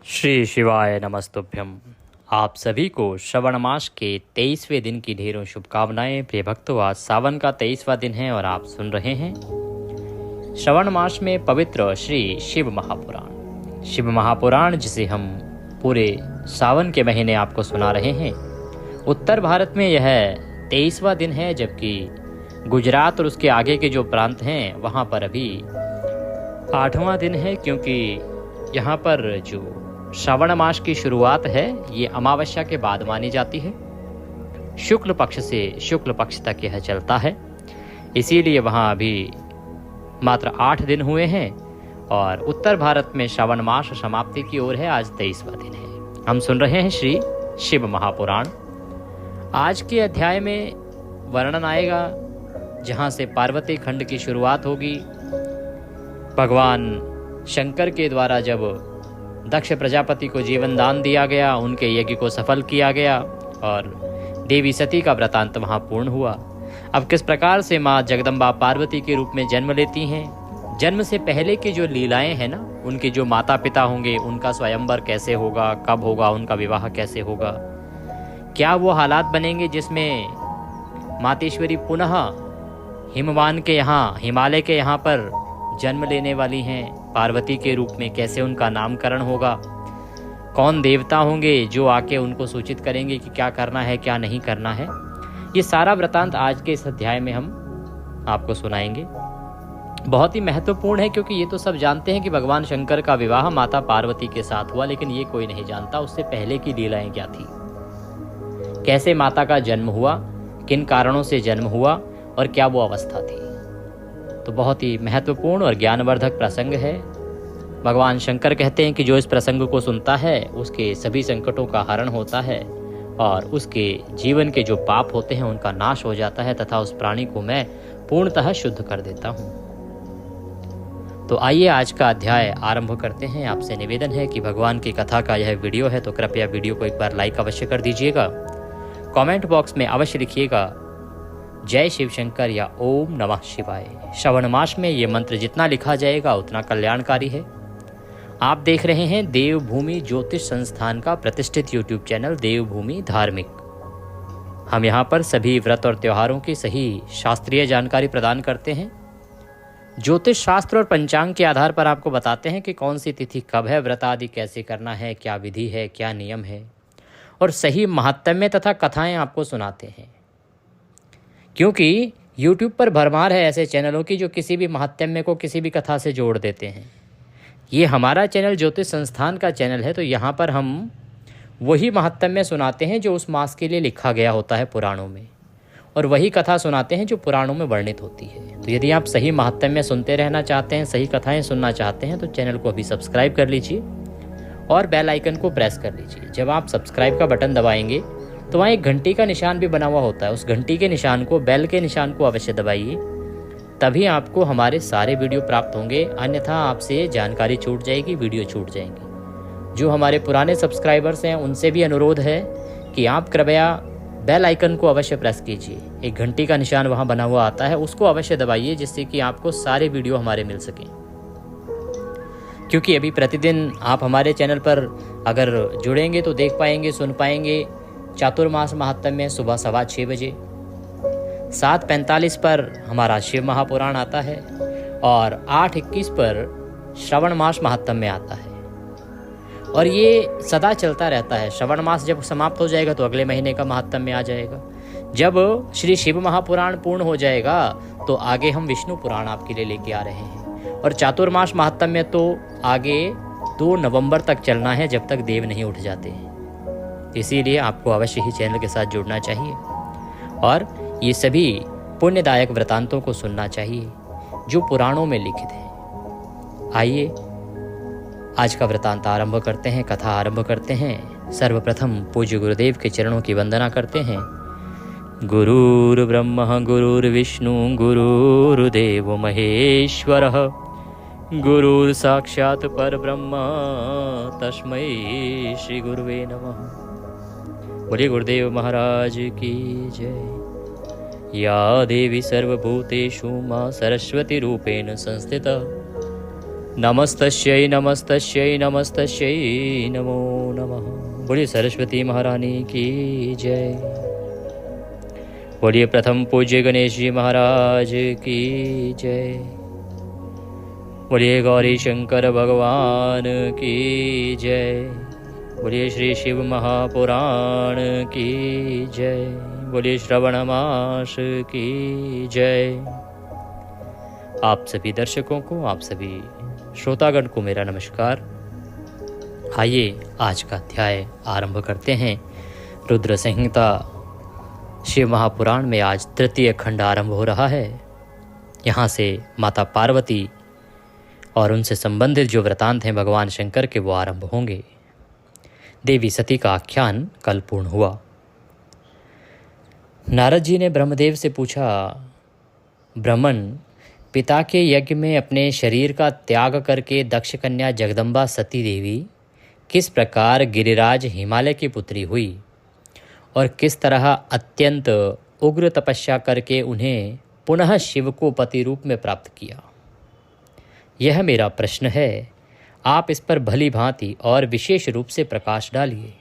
श्री शिवाय नमस्तुभ्यम। आप सभी को श्रवण मास के 23वें दिन की ढेरों शुभकामनाएं। प्रिय भक्तों, आज सावन का 23वां दिन है और आप सुन रहे हैं श्रवण मास में पवित्र श्री शिव महापुराण। शिव महापुराण जिसे हम पूरे सावन के महीने आपको सुना रहे हैं। उत्तर भारत में यह 23वां दिन है, जबकि गुजरात और उसके आगे के जो प्रांत हैं वहाँ पर अभी 8वां दिन है, क्योंकि यहाँ पर जो श्रावण मास की शुरुआत है ये अमावस्या के बाद मानी जाती है। शुक्ल पक्ष से शुक्ल पक्ष तक यह चलता है, इसीलिए वहाँ अभी मात्र 8 दिन हुए हैं और उत्तर भारत में श्रावण मास समाप्ति की ओर है। आज 23वां दिन है। हम सुन रहे हैं श्री शिव महापुराण। आज के अध्याय में वर्णन आएगा जहाँ से पार्वती खंड की शुरुआत होगी। भगवान शंकर के द्वारा जब दक्ष प्रजापति को जीवन दान दिया गया, उनके यज्ञ को सफल किया गया और देवी सती का वृतांत वहाँ पूर्ण हुआ। अब किस प्रकार से माँ जगदम्बा पार्वती के रूप में जन्म लेती हैं, जन्म से पहले की जो लीलाएं हैं ना, उनके जो माता पिता होंगे उनका स्वयंवर कैसे होगा, कब होगा, उनका विवाह कैसे होगा, क्या वो हालात बनेंगे जिसमें मातेश्वरी पुनः हिमवान के यहाँ, हिमालय के यहाँ पर जन्म लेने वाली हैं पार्वती के रूप में, कैसे उनका नामकरण होगा, कौन देवता होंगे जो आके उनको सूचित करेंगे कि क्या करना है क्या नहीं करना है। ये सारा वृतांत आज के इस अध्याय में हम आपको सुनाएंगे। बहुत ही महत्वपूर्ण है, क्योंकि ये तो सब जानते हैं कि भगवान शंकर का विवाह माता पार्वती के साथ हुआ, लेकिन ये कोई नहीं जानता उससे पहले की लीलाएं क्या थी, कैसे माता का जन्म हुआ, किन कारणों से जन्म हुआ और क्या वो अवस्था थी। तो बहुत ही महत्वपूर्ण और ज्ञानवर्धक प्रसंग है। भगवान शंकर कहते हैं कि जो इस प्रसंग को सुनता है उसके सभी संकटों का हरण होता है और उसके जीवन के जो पाप होते हैं उनका नाश हो जाता है, तथा उस प्राणी को मैं पूर्णतः शुद्ध कर देता हूँ। तो आइए आज का अध्याय आरंभ करते हैं। आपसे निवेदन है कि भगवान की कथा का यह वीडियो है तो कृपया वीडियो को एक बार लाइक अवश्य कर दीजिएगा। कमेंट बॉक्स में अवश्य लिखिएगा जय शिव शंकर या ओम नमः शिवाय। श्रवण मास में ये मंत्र जितना लिखा जाएगा उतना कल्याणकारी है। आप देख रहे हैं देवभूमि ज्योतिष संस्थान का प्रतिष्ठित यूट्यूब चैनल देवभूमि धार्मिक। हम यहाँ पर सभी व्रत और त्योहारों की सही शास्त्रीय जानकारी प्रदान करते हैं। ज्योतिष शास्त्र और पंचांग के आधार पर आपको बताते हैं कि कौन सी तिथि कब है, व्रत आदि कैसे करना है, क्या विधि है, क्या नियम है, और सही महात्म्य तथा कथाएं आपको सुनाते हैं। क्योंकि YouTube पर भरमार है ऐसे चैनलों की जो किसी भी महात्म्य को किसी भी कथा से जोड़ देते हैं। ये हमारा चैनल ज्योतिष संस्थान का चैनल है, तो यहाँ पर हम वही महात्म्य सुनाते हैं जो उस मास के लिए लिखा गया होता है पुराणों में, और वही कथा सुनाते हैं जो पुराणों में वर्णित होती है। तो यदि आप सही महात्म्य सुनते रहना चाहते हैं, सही कथाएँ सुनना चाहते हैं, तो चैनल को अभी सब्सक्राइब कर लीजिए और बेल आइकन को प्रेस कर लीजिए। जब आप सब्सक्राइब का बटन दबाएंगे तो वहाँ एक घंटी का निशान भी बना हुआ होता है, उस घंटी के निशान को, बेल के निशान को अवश्य दबाइए, तभी आपको हमारे सारे वीडियो प्राप्त होंगे। अन्यथा आपसे जानकारी छूट जाएगी, वीडियो छूट जाएंगे। जो हमारे पुराने सब्सक्राइबर्स हैं उनसे भी अनुरोध है कि आप कृपया बेल आइकन को अवश्य प्रेस कीजिए। एक घंटी का निशान वहाँ बना हुआ आता है, उसको अवश्य दबाइए, जिससे कि आपको सारे वीडियो हमारे मिल सकें। क्योंकि अभी प्रतिदिन आप हमारे चैनल पर अगर जुड़ेंगे तो देख पाएंगे, सुन पाएंगे चातुर्मास महात्म्य सुबह 6:15 बजे, 7:45 पर हमारा शिव महापुराण आता है और 8:21 पर श्रवण मास महात्म्य आता है। और ये सदा चलता रहता है। श्रवण मास जब समाप्त हो जाएगा तो अगले महीने का महात्म्य आ जाएगा। जब श्री शिव महापुराण पूर्ण हो जाएगा तो आगे हम विष्णु पुराण आपके लिए लेके आ रहे हैं। और चातुर्मास महात्म्य तो आगे 2 नवंबर तक चलना है, जब तक देव नहीं उठ जाते हैं। इसीलिए आपको अवश्य ही चैनल के साथ जुड़ना चाहिए और ये सभी पुण्यदायक वृतांतों को सुनना चाहिए जो पुराणों में लिखित हैं। आइए आज का वृतांत आरंभ करते हैं, कथा आरंभ करते हैं। सर्वप्रथम पूज्य गुरुदेव के चरणों की वंदना करते हैं। गुरुर् ब्रह्मा गुरुर्विष्णु गुरुर्देवो महेश्वरः गुरुर् साक्षात् परब्रह्म तस्मै श्री गुरुवे नमः। बोलिए गुरुदेव महाराज की जय। या देवी सर्वभूतेषु मां सरस्वती रूपेण संस्थिता नमस्तस्यै नमस्तस्यै नमस्तस्यै नमो नमः। बोलिए सरस्वती महारानी की जय। बोलिए प्रथम पूज्य गणेश जी महाराज की जय। बोलिए गौरी शंकर भगवान की जय। बोलिए श्री शिव महापुराण की जय। बोलिए श्रवण मास की जय। आप सभी दर्शकों को, आप सभी श्रोतागण को मेरा नमस्कार। आइए आज का अध्याय आरंभ करते हैं। रुद्र संहिता शिव महापुराण में आज तृतीय खंड आरंभ हो रहा है। यहाँ से माता पार्वती और उनसे संबंधित जो वृतांत हैं भगवान शंकर के, वो आरंभ होंगे। देवी सती का आख्यान कल पूर्ण हुआ। नारद जी ने ब्रह्मदेव से पूछा, ब्रह्मन, पिता के यज्ञ में अपने शरीर का त्याग करके दक्ष कन्या जगदम्बा सती देवी किस प्रकार गिरिराज हिमालय की पुत्री हुई और किस तरह अत्यंत उग्र तपस्या करके उन्हें पुनः शिव को पति रूप में प्राप्त किया, यह मेरा प्रश्न है। आप इस पर भली भांति और विशेष रूप से प्रकाश डालिए।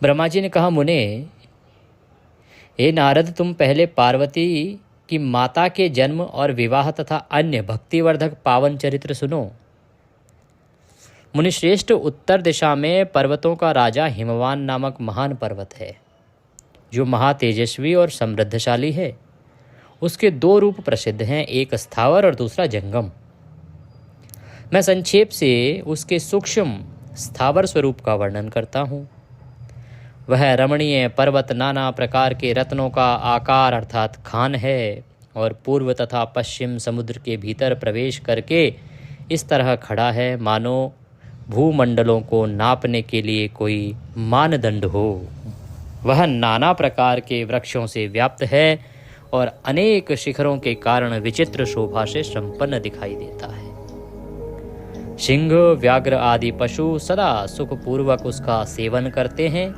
ब्रह्मा जी ने कहा, मुने, हे नारद, तुम पहले पार्वती की माता के जन्म और विवाह तथा अन्य भक्तिवर्धक पावन चरित्र सुनो। मुनिश्रेष्ठ, उत्तर दिशा में पर्वतों का राजा हिमवान नामक महान पर्वत है, जो महातेजस्वी और समृद्धशाली है। उसके दो रूप प्रसिद्ध हैं, एक स्थावर और दूसरा जंगम। मैं संक्षेप से उसके सूक्ष्म स्थावर स्वरूप का वर्णन करता हूँ। वह रमणीय पर्वत नाना प्रकार के रत्नों का आकार अर्थात खान है और पूर्व तथा पश्चिम समुद्र के भीतर प्रवेश करके इस तरह खड़ा है मानो भूमंडलों को नापने के लिए कोई मानदंड हो। वह नाना प्रकार के वृक्षों से व्याप्त है और अनेक शिखरों के कारण विचित्र शोभा से संपन्न दिखाई देता है। सिंह, व्याघ्र आदि पशु सदा सुखपूर्वक उसका सेवन करते हैं।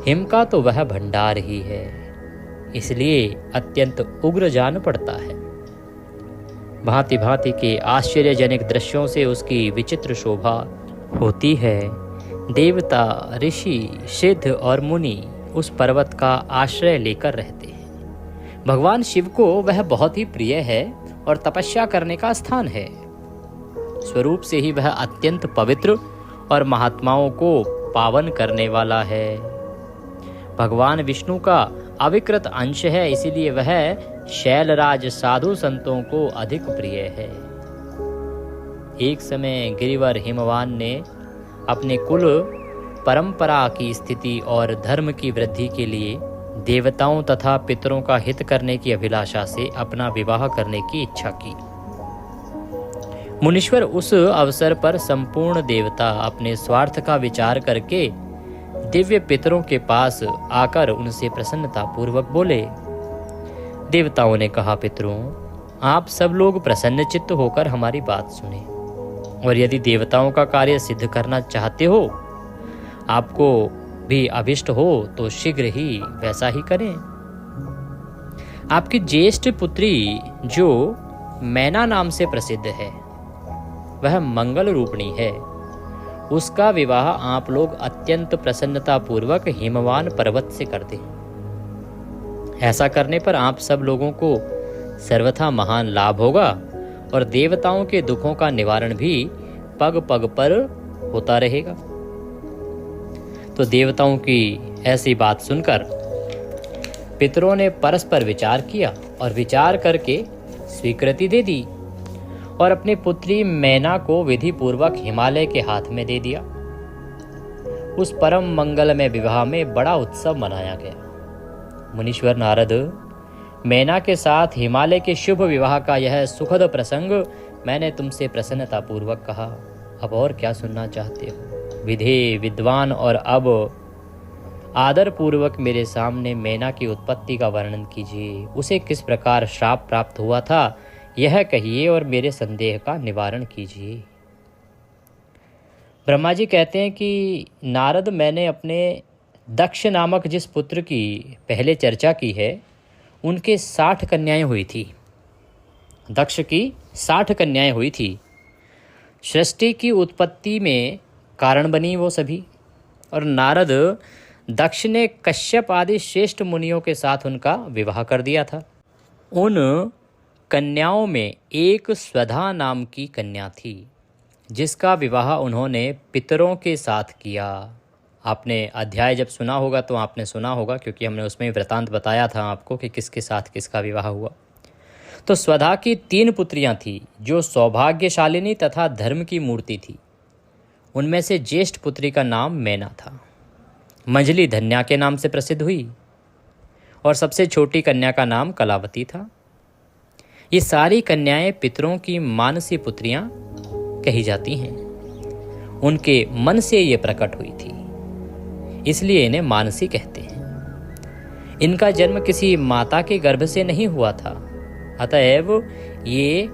हिम का तो वह भंडार ही है, इसलिए अत्यंत उग्र जान पड़ता है। भांति भांति के आश्चर्यजनक दृश्यों से उसकी विचित्र शोभा होती है। देवता, ऋषि, सिद्ध और मुनि उस पर्वत का आश्रय लेकर रहते हैं। भगवान शिव को वह बहुत ही प्रिय है और तपस्या करने का स्थान है। स्वरूप से ही वह अत्यंत पवित्र और महात्माओं को पावन करने वाला है। भगवान विष्णु का अविकृत अंश है, इसीलिए वह शैलराज साधु संतों को अधिक प्रिय है। एक समय गिरिवर हिमवान ने अपने कुल परंपरा की स्थिति और धर्म की वृद्धि के लिए देवताओं तथा पितरों का हित करने की अभिलाषा से अपना विवाह करने की इच्छा की। मुनीश्वर उस अवसर पर संपूर्ण देवता अपने स्वार्थ का विचार करके दिव्य पितरों के पास आकर उनसे प्रसन्नता पूर्वक बोले। देवताओं ने कहा, पितरों, आप सब लोग प्रसन्न चित्त होकर हमारी बात सुने और यदि देवताओं का कार्य सिद्ध करना चाहते हो, आपको भी अभिष्ट हो, तो शीघ्र ही वैसा ही करें। आपकी ज्येष्ठ पुत्री जो मैना नाम से प्रसिद्ध है, वह मंगल रूपणी है। उसका विवाह आप लोग अत्यंत प्रसन्नता पूर्वक हिमवान पर्वत से कर दें। ऐसा करने पर आप सब लोगों को सर्वथा महान लाभ होगा और देवताओं के दुखों का निवारण भी पग पग पर होता रहेगा। तो देवताओं की ऐसी बात सुनकर पितरों ने परस्पर विचार किया और विचार करके स्वीकृति दे दी और अपनी पुत्री मैना को विधि पूर्वक हिमालय के हाथ में दे दिया। उस परम मंगलमय विवाह में बड़ा उत्सव मनाया गया। मुनीश्वर नारद, मैना के साथ हिमालय के शुभ विवाह का यह सुखद प्रसंग मैंने तुमसे प्रसन्नता पूर्वक कहा। अब और क्या सुनना चाहते हो? विधेय, विद्वान और अब आदर पूर्वक मेरे सामने मैना की उत्पत्ति का वर्णन कीजिए। उसे किस प्रकार श्राप प्राप्त हुआ था, यह कहिए और मेरे संदेह का निवारण कीजिए। ब्रह्मा जी कहते हैं कि नारद, मैंने अपने दक्ष नामक जिस पुत्र की पहले चर्चा की है, उनके 60 कन्याएं हुई थी। दक्ष की 60 कन्याएं हुई थी। सृष्टि की उत्पत्ति में कारण बनी वो सभी। और नारद दक्ष ने कश्यप आदि श्रेष्ठ मुनियों के साथ उनका विवाह कर दिया था। उन कन्याओं में एक स्वधा नाम की कन्या थी, जिसका विवाह उन्होंने पितरों के साथ किया। आपने अध्याय जब सुना होगा तो आपने सुना होगा, क्योंकि हमने उसमें वृतांत बताया था आपको कि किसके साथ किसका विवाह हुआ। तो स्वधा की 3 पुत्रियां थीं, जो सौभाग्यशालिनी तथा धर्म की मूर्ति थी। उनमें से ज्येष्ठ पुत्री का नाम मैना था। मंजली धन्या के नाम से प्रसिद्ध हुई और सबसे छोटी कन्या का नाम कलावती था। ये सारी कन्याएं पितरों की मानसी पुत्रियां कही जाती हैं। उनके मन से ये प्रकट हुई थी, इसलिए इन्हें मानसी कहते हैं। इनका जन्म किसी माता के गर्भ से नहीं हुआ था, अतएव ये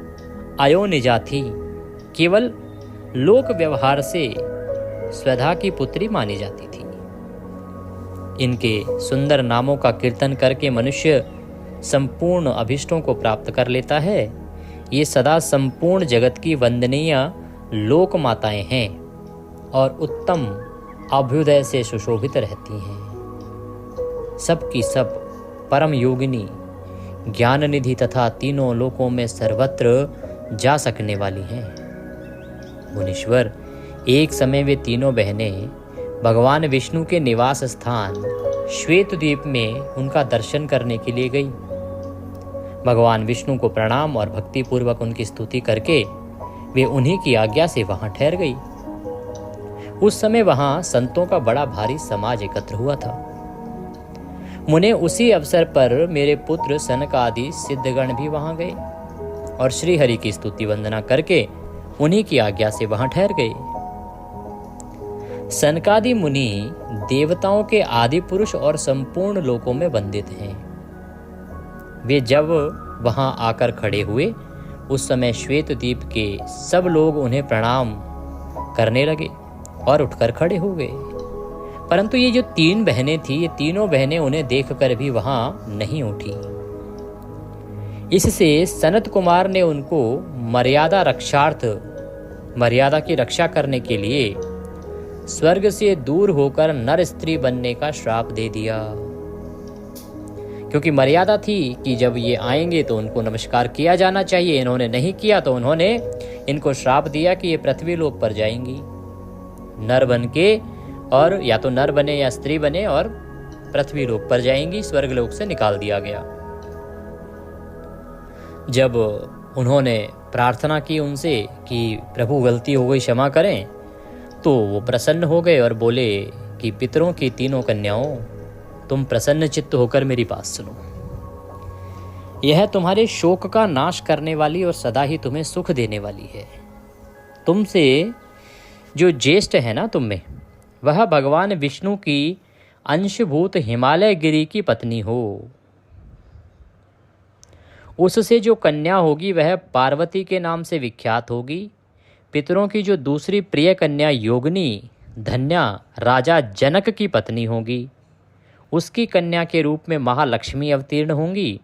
अयोनिजा थी। केवल लोक व्यवहार से स्वधा की पुत्री मानी जाती थी। इनके सुंदर नामों का कीर्तन करके मनुष्य संपूर्ण अभिष्टों को प्राप्त कर लेता है। ये सदा संपूर्ण जगत की वंदनीय लोक माताएं हैं और उत्तम अभ्युदय से सुशोभित रहती हैं। सबकी सब परम योगिनी, ज्ञान निधि तथा तीनों लोकों में सर्वत्र जा सकने वाली हैं। मुनीश्वर, एक समय वे तीनों बहनें भगवान विष्णु के निवास स्थान श्वेत द्वीप में उनका दर्शन करने के लिए गई। भगवान विष्णु को प्रणाम और भक्ति पूर्वक उनकी स्तुति करके वे उन्हीं की आज्ञा से वहां ठहर गई। उस समय वहां संतों का बड़ा भारी समाज एकत्र हुआ था। मुने उसी अवसर पर मेरे पुत्र सनक आदि सिद्धगण भी वहां गए और श्री हरि की स्तुति वंदना करके उन्हीं की आज्ञा से वहां ठहर गए। सनकादि मुनि देवताओं के आदि पुरुष और संपूर्ण लोकों में वंदित हैं। वे जब वहां आकर खड़े हुए, उस समय श्वेत द्वीप के सब लोग उन्हें प्रणाम करने लगे और उठकर खड़े हो गए। परंतु ये जो 3 बहनें थी, ये तीनों बहनें उन्हें देखकर भी वहां नहीं उठी। इससे सनत कुमार ने उनको मर्यादा की रक्षा करने के लिए स्वर्ग से दूर होकर नर स्त्री बनने का श्राप दे दिया। क्योंकि मर्यादा थी कि जब ये आएंगे तो उनको नमस्कार किया जाना चाहिए। इन्होंने नहीं किया तो उन्होंने इनको श्राप दिया कि ये पृथ्वी लोक पर जाएंगी नर बन के, और या तो नर बने या स्त्री बने और पृथ्वी लोक पर जाएंगी। स्वर्ग लोक से निकाल दिया गया। जब उन्होंने प्रार्थना की उनसे कि प्रभु गलती हो गई, क्षमा करें, तो वो प्रसन्न हो गए और बोले कि पितरों की तीनों कन्याओं, तुम प्रसन्न चित्त होकर मेरी बात सुनो। यह तुम्हारे शोक का नाश करने वाली और सदा ही तुम्हें सुख देने वाली है। तुमसे जो ज्येष्ठ है ना तुम में, वह भगवान विष्णु की अंशभूत हिमालय गिरी की पत्नी हो। उससे जो कन्या होगी वह पार्वती के नाम से विख्यात होगी। पितरों की जो दूसरी प्रिय कन्या योगिनी धन्या राजा जनक की पत्नी होगी। उसकी कन्या के रूप में महालक्ष्मी अवतीर्ण होंगी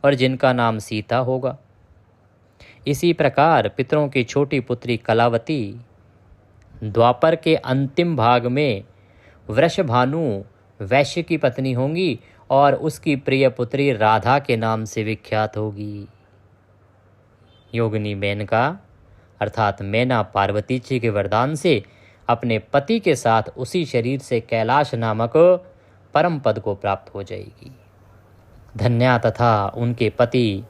और जिनका नाम सीता होगा। इसी प्रकार पितरों की छोटी पुत्री कलावती द्वापर के अंतिम भाग में वृषभानु वैश्य की पत्नी होंगी और उसकी प्रिय पुत्री राधा के नाम से विख्यात होगी। योगिनी मेनका अर्थात मैना पार्वती जी के वरदान से अपने पति के साथ उसी शरीर से कैलाश नामक परम पद को प्राप्त हो जाएगी। धन्या तथा उनके पति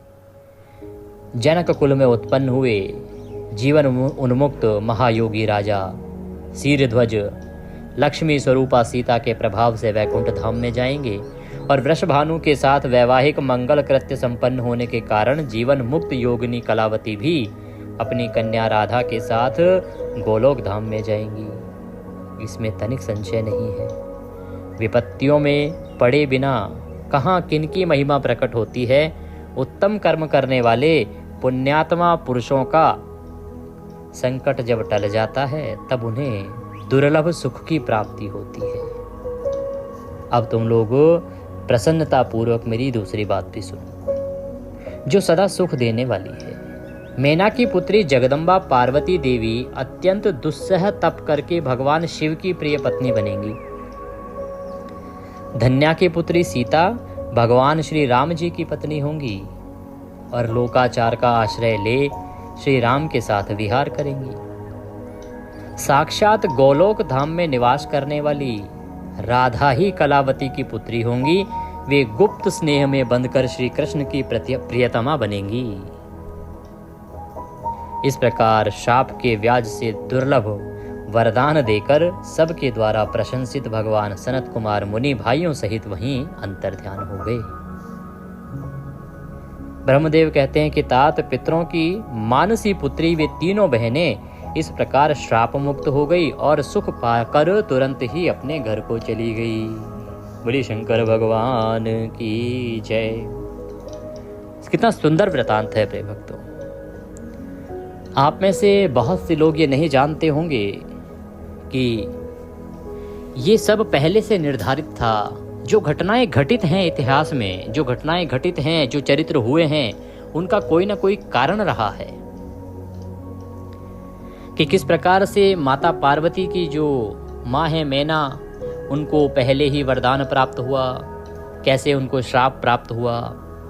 जनक कुल में उत्पन्न हुए जीवन उन्मुक्त महायोगी राजा शीरध्वज लक्ष्मी स्वरूपा सीता के प्रभाव से वैकुंठ धाम में जाएंगे और वृषभानु के साथ वैवाहिक मंगल कृत्य संपन्न होने के कारण जीवन मुक्त योगिनी कलावती भी अपनी कन्या राधा के साथ गोलोक धाम में जाएंगी। इसमें तनिक संशय नहीं है। विपत्तियों में पड़े बिना कहाँ किनकी महिमा प्रकट होती है। उत्तम कर्म करने वाले पुण्यात्मा पुरुषों का संकट जब टल जाता है तब उन्हें दुर्लभ सुख की प्राप्ति होती है। अब तुम लोग प्रसन्नता पूर्वक मेरी दूसरी बात भी सुनो, जो सदा सुख देने वाली है। मैना की पुत्री जगदम्बा पार्वती देवी अत्यंत दुस्सह तप करके भगवान शिव की प्रिय पत्नी बनेंगी। धन्या की पुत्री सीता भगवान श्री राम जी की पत्नी होंगी और लोकाचार का आश्रय ले श्री राम के साथ विहार करेंगी। साक्षात गोलोक धाम में निवास करने वाली राधा ही कलावती की पुत्री होंगी। वे गुप्त स्नेह में बंधकर श्री कृष्ण की प्रियतमा बनेंगी। इस प्रकार शाप के व्याज से दुर्लभ वरदान देकर सबके द्वारा प्रशंसित भगवान सनत कुमार मुनि भाइयों सहित वहीं अंतर्ध्यान हो गए। ब्रह्मदेव कहते हैं कि तात पितरों की मानसी पुत्री वे तीनों बहनें इस प्रकार श्राप मुक्त हो गई और सुख पाकर तुरंत ही अपने घर को चली गई। बोली शंकर भगवान की जय। कितना सुंदर वृतांत है प्रिय भक्तों। आप में से बहुत से लोग ये नहीं जानते होंगे कि ये सब पहले से निर्धारित था। जो घटनाएं घटित हैं इतिहास में, जो घटनाएं घटित हैं, जो चरित्र हुए हैं, उनका कोई ना कोई कारण रहा है कि किस प्रकार से माता पार्वती की जो माँ है मैना, उनको पहले ही वरदान प्राप्त हुआ, कैसे उनको श्राप प्राप्त हुआ।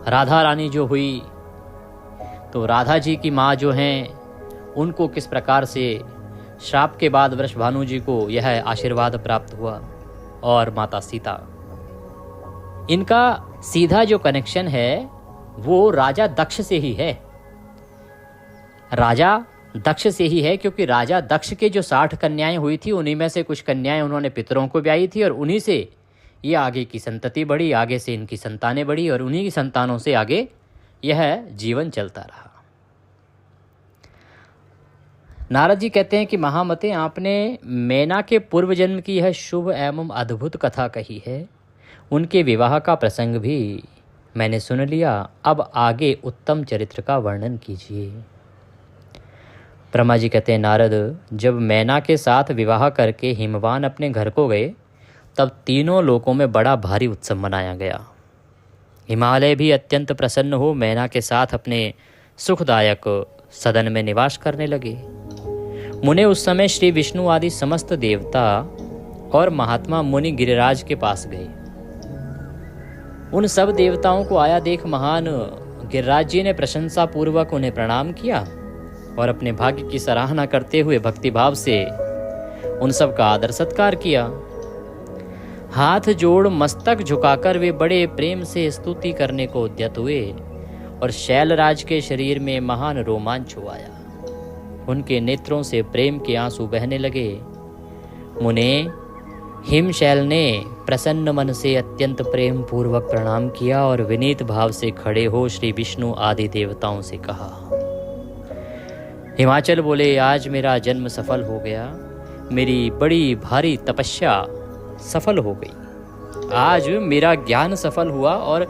राधा रानी जो हुई तो राधा जी की माँ जो हैं उनको किस प्रकार से श्राप के बाद वृषभानु जी को यह आशीर्वाद प्राप्त हुआ। और माता सीता, इनका सीधा जो कनेक्शन है वो राजा दक्ष से ही है। राजा दक्ष से ही है क्योंकि राजा दक्ष के जो 60 कन्याएं हुई थी उन्हीं में से कुछ कन्याएं उन्होंने पितरों को ब्याही थी और उन्हीं से ये आगे की संतति बढ़ी, आगे से इनकी संतानें बढ़ी और उन्हीं की संतानों से आगे यह जीवन चलता रहा। नारद जी कहते हैं कि महामते, आपने मैना के पूर्व जन्म की यह शुभ एवं अद्भुत कथा कही है। उनके विवाह का प्रसंग भी मैंने सुन लिया। अब आगे उत्तम चरित्र का वर्णन कीजिए। ब्रह्मा जी कहते हैं नारद, जब मैना के साथ विवाह करके हिमवान अपने घर को गए तब तीनों लोकों में बड़ा भारी उत्सव मनाया गया। हिमालय भी अत्यंत प्रसन्न हो मैना के साथ अपने सुखदायक सदन में निवास करने लगे। मुने उस समय श्री विष्णु आदि समस्त देवता और महात्मा मुनि गिरिराज के पास गए। उन सब देवताओं को आया देख महान गिरिराज जी ने प्रशंसा पूर्वक उन्हें प्रणाम किया और अपने भाग्य की सराहना करते हुए भक्तिभाव से उन सब का आदर सत्कार किया। हाथ जोड़ मस्तक झुकाकर वे बड़े प्रेम से स्तुति करने को उद्यत हुए और शैलराज के शरीर में महान रोमांच आया। उनके नेत्रों से प्रेम के आंसू बहने लगे। मुने, हिमशैल ने प्रसन्न मन से अत्यंत प्रेम पूर्वक प्रणाम किया और विनीत भाव से खड़े हो श्री विष्णु आदि देवताओं से कहा। हिमाचल बोले, आज मेरा जन्म सफल हो गया, मेरी बड़ी भारी तपस्या सफल हो गई। आज मेरा ज्ञान सफल हुआ और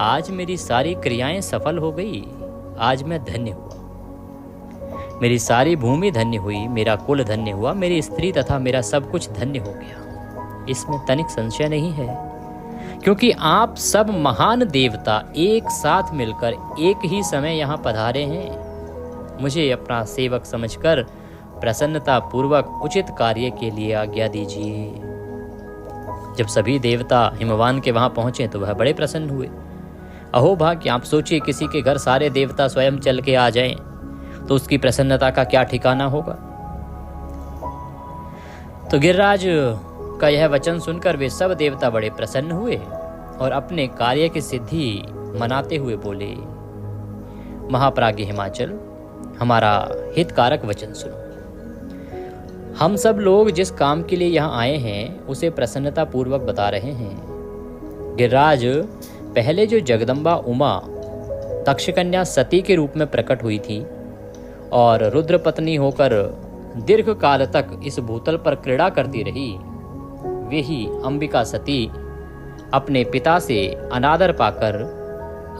आज मेरी सारी क्रियाएं सफल हो गई। आज मैं धन्य हुआ, मेरी सारी भूमि धन्य हुई, मेरा कुल धन्य हुआ, मेरी स्त्री तथा मेरा सब कुछ धन्य हो गया। इसमें तनिक संशय नहीं है, क्योंकि आप सब महान देवता एक साथ मिलकर एक ही समय यहाँ पधारे हैं। मुझे अपना सेवक समझकर प्रसन्नता पूर्वक उचित कार्य के लिए आज्ञा दीजिए। जब सभी देवता हिमवान के वहां पहुंचे तो वह बड़े प्रसन्न हुए। अहो भाग्य, आप सोचिए किसी के घर सारे देवता स्वयं चल के आ जाएं तो उसकी प्रसन्नता का क्या ठिकाना होगा। तो गिरिराज का यह वचन सुनकर वे सब देवता बड़े प्रसन्न हुए और अपने कार्य की सिद्धि मनाते हुए बोले, महाप्राज्ञ हिमाचल, हमारा हितकारक वचन सुनो। हम सब लोग जिस काम के लिए यहाँ आए हैं उसे प्रसन्नता पूर्वक बता रहे हैं। गिरिराज, पहले जो जगदम्बा उमा दक्ष कन्या सती के रूप में प्रकट हुई थी और रुद्र पत्नी होकर दीर्घ काल तक इस भूतल पर क्रीड़ा करती रही, वे ही अंबिका सती अपने पिता से अनादर पाकर